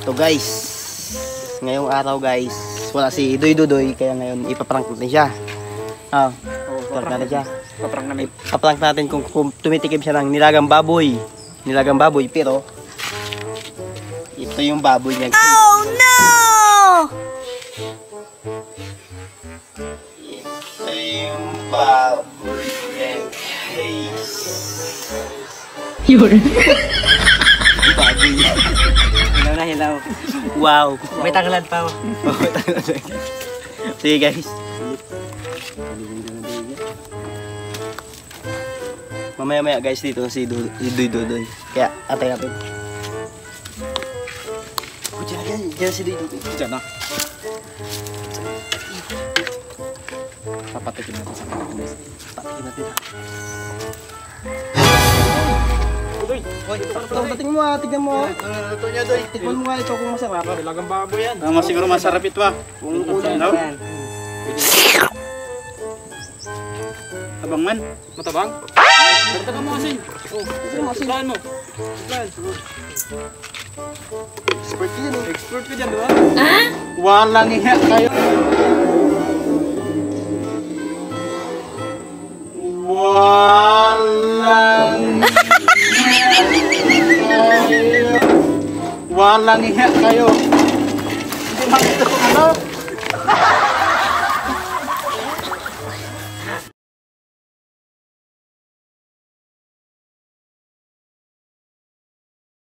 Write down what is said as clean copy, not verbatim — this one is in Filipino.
So guys, ngayong araw guys, wala si Doy Dudoy, kaya ngayon ipaprank natin siya. Paprank natin siya. Paprank natin kung tumitikim siya ng nilagang baboy. Nilagang baboy, pero ito yung baboy niya. Oh no! Ito yung baboy niya. Yun. Baboy niya. Hilaw na hilaw. Wow. May tanglad pa. Sige guys. Mamaya guys dito si Doy Dudoy. Kaya atay natin. Diyan si Doy Dudoy. Diyan na. Papatikin natin sa kanya. Patikin natin. Hoy, Tingnan mo tignan mo. Ito niya Doy. Tikman mo nga ito kung masarap. Nilagang baboy yan. Siguro masarap ito Kung ulan daw. yan. Abang man. Matabang? Matabang mo kasi. Saan mo? Expert yun eh. Expert ka dyan, diba? Walang iya kayo. Walang iya kayo.